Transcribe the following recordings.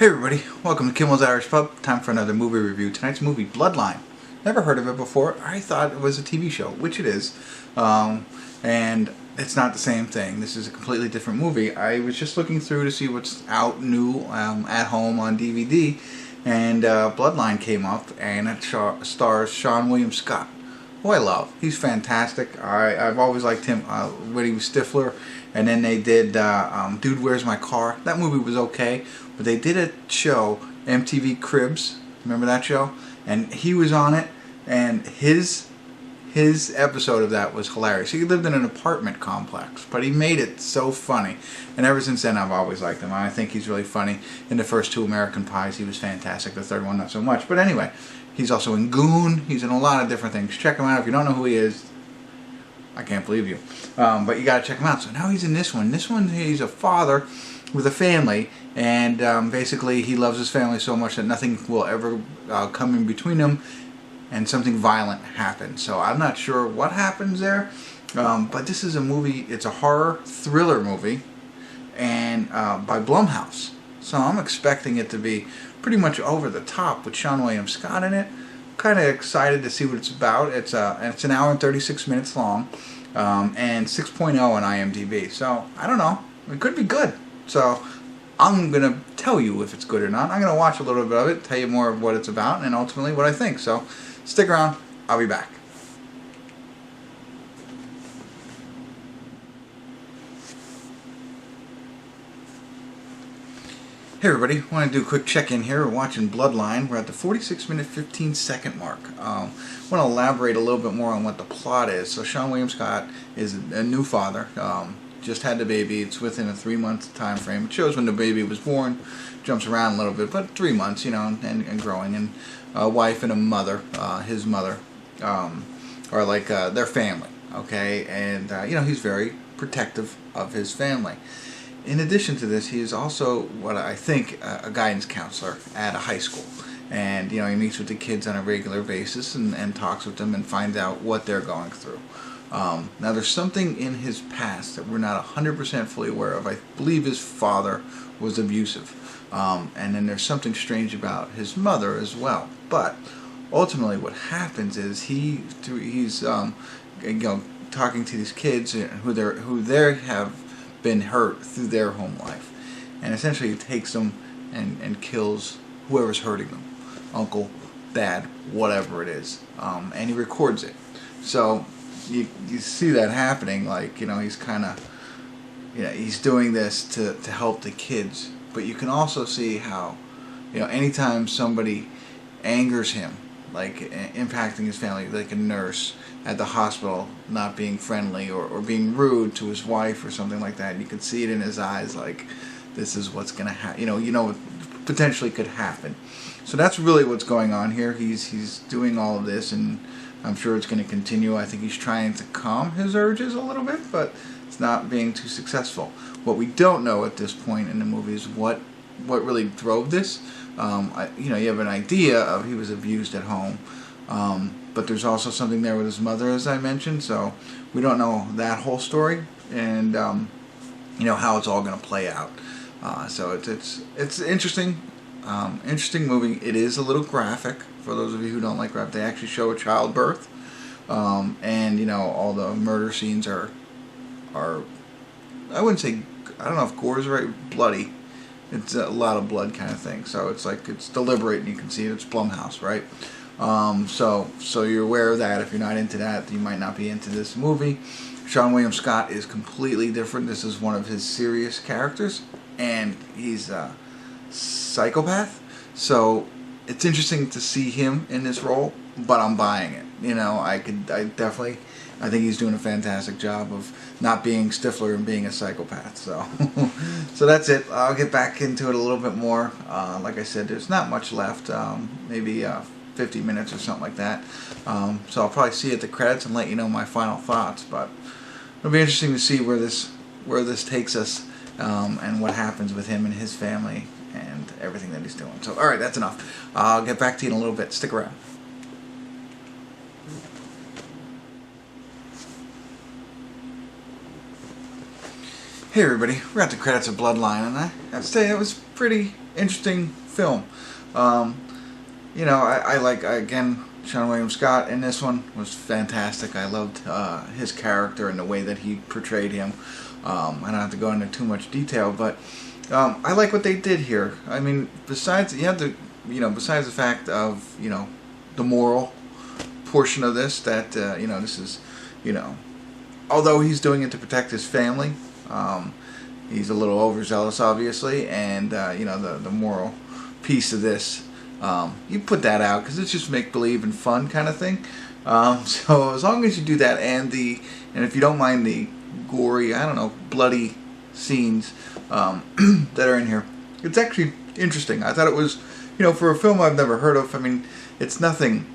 Hey everybody, welcome to Kimmel's Irish Pub. Time for another movie review. Tonight's movie, Bloodline. Never heard of it before. I thought it was a TV show, which it is. And it's not the same thing. This is a completely different movie. I was just looking through to see what's out new at home on DVD. And Bloodline came up, and it stars Seann Scott, who I love. He's fantastic. I've always liked him when he was Stifler. And then they did Dude, Where's My Car? That movie was okay. But they did a show, MTV Cribs. Remember that show? And he was on it. And his episode of that was hilarious. He lived in an apartment complex, but he made it so funny. And ever since then, I've always liked him. I think he's really funny. In the first two American Pies, he was fantastic. The third one, not so much. But anyway, he's also in Goon. He's in a lot of different things. Check him out. If you don't know who he is, I can't believe you. But you got to check him out. So now he's in this one. This one, he's a father with a family. And basically, he loves his family so much that nothing will ever come in between them. And something violent happens. So I'm not sure what happens there. But this is a movie. It's a horror thriller movie. And by Blumhouse. So I'm expecting it to be pretty much over the top with Seann Scott in it. Kind of excited to see what it's about. It's an hour and 36 minutes long, and 6.0 on IMDb. So I don't know. It could be good. So I'm gonna tell you if it's good or not. I'm gonna watch a little bit of it, tell you more of what it's about, and ultimately what I think. So stick around. I'll be back. Hey everybody, I want to do a quick check-in here. We're watching Bloodline. We're at the 46-minute, 15-second mark. I want to elaborate a little bit more on what the plot is. So Seann Scott is a new father. Just had the baby. It's within a 3-month time frame. It shows when the baby was born. Jumps around a little bit, but 3 months, you know, and growing. And a wife and a mother, his mother, are like their family, okay? And, you know, he's very protective of his family. In addition to this, he is also what I think a guidance counselor at a high school. And, you know, he meets with the kids on a regular basis and talks with them and finds out what they're going through. Now, there's something in his past that we're not 100% fully aware of. I believe his father was abusive. And then there's something strange about his mother as well. But ultimately what happens is he's you know, talking to these kids who they have been hurt through their home life, and essentially he takes them and kills whoever's hurting them, uncle, dad, whatever it is, and he records it. So you see that happening, like, you know, he's kind of, you know, he's doing this to help the kids, but you can also see how, you know, anytime somebody angers him, like impacting his family, like a nurse at the hospital not being friendly or being rude to his wife or something like that, and you can see it in his eyes, like, this is what's going to happen. You know, potentially could happen. So that's really what's going on here. He's doing all of this, and I'm sure it's going to continue. I think he's trying to calm his urges a little bit, but it's not being too successful. What we don't know at this point in the movie is what really drove this. You know, you have an idea of he was abused at home, but there's also something there with his mother, as I mentioned, so we don't know that whole story, and you know, how it's all going to play out. So it's interesting, interesting movie. It is a little graphic for those of you who don't like graphic. They actually show a childbirth, and you know, all the murder scenes are I wouldn't say, I don't know if gore is right, bloody. It's a lot of blood kind of thing. So it's like, it's deliberate, and you can see it. It's Blumhouse, right? So you're aware of that. If you're not into that, you might not be into this movie. Seann Scott is completely different. This is one of his serious characters, and he's a psychopath. So it's interesting to see him in this role, but I'm buying it. You know, I think he's doing a fantastic job of not being Stifler and being a psychopath. So, so that's it. I'll get back into it a little bit more. Like I said, there's not much left. Maybe 50 minutes or something like that. So I'll probably see you at the credits and let you know my final thoughts. But it'll be interesting to see where this takes us, and what happens with him and his family and everything that he's doing. So, all right, that's enough. I'll get back to you in a little bit. Stick around. Hey everybody, we're at the credits of Bloodline, and I have to say it was pretty interesting film. You know, again, Seann William Scott in this one was fantastic. I loved his character and the way that he portrayed him. I don't have to go into too much detail, but I like what they did here. I mean, besides besides the fact of the moral portion of this, that this is although he's doing it to protect his family, he's a little overzealous, obviously, and the moral piece of this. You put that out because it's just make believe and fun kind of thing. So as long as you do that, and if you don't mind the gory, I don't know, bloody scenes that are in here, it's actually interesting. I thought it was, for a film I've never heard of. I mean, it's nothing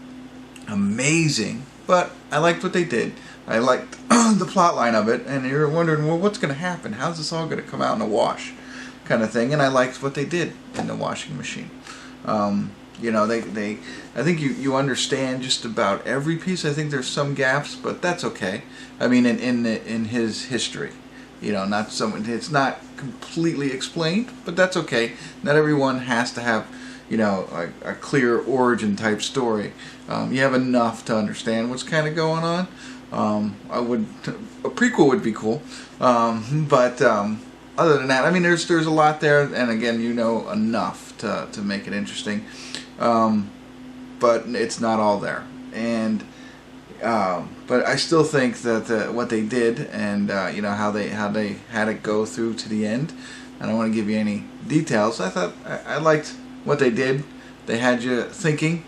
amazing, but I liked what they did. I liked the plot line of it, and you're wondering, well, what's going to happen? How's this all going to come out in a wash, kind of thing? And I liked what they did in the washing machine. I think you understand just about every piece. I think there's some gaps, but that's okay. I mean, in his history, it's not completely explained, but that's okay. Not everyone has to have, a clear origin type story. You have enough to understand what's kind of going on. A prequel would be cool, but other than that, I mean, there's a lot there, and again, enough to make it interesting. But it's not all there, and but I still think that what they did, and how they had it go through to the end. I don't want to give you any details. I thought I liked what they did. They had you thinking,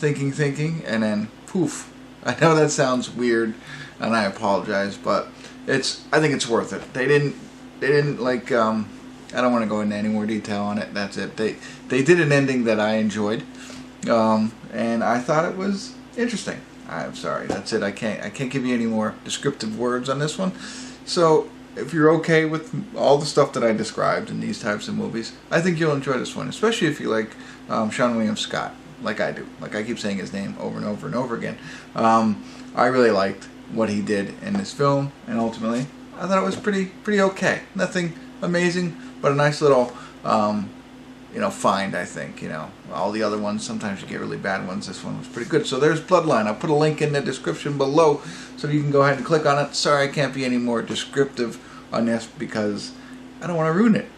and then poof. I know that sounds weird, and I apologize, but I think it's worth it. They didn't like. I don't want to go into any more detail on it. That's it. They did an ending that I enjoyed, and I thought it was interesting. I'm sorry. That's it. I can't give you any more descriptive words on this one. So if you're okay with all the stuff that I described in these types of movies, I think you'll enjoy this one, especially if you like Seann William Scott, like I do. Like I keep saying his name over and over and over again. I really liked what he did in this film, and ultimately, I thought it was pretty okay. Nothing amazing, but a nice little, find, I think. All the other ones, sometimes you get really bad ones. This one was pretty good. So there's Bloodline. I'll put a link in the description below so you can go ahead and click on it. Sorry I can't be any more descriptive on this because I don't want to ruin it,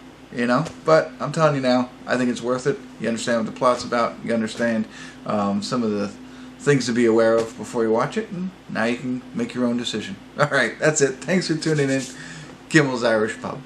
But I'm telling you now, I think it's worth it. You understand what the plot's about. You understand some of the things to be aware of before you watch it, and now you can make your own decision. Alright, that's it. Thanks for tuning in. Kimmel's Irish Pub.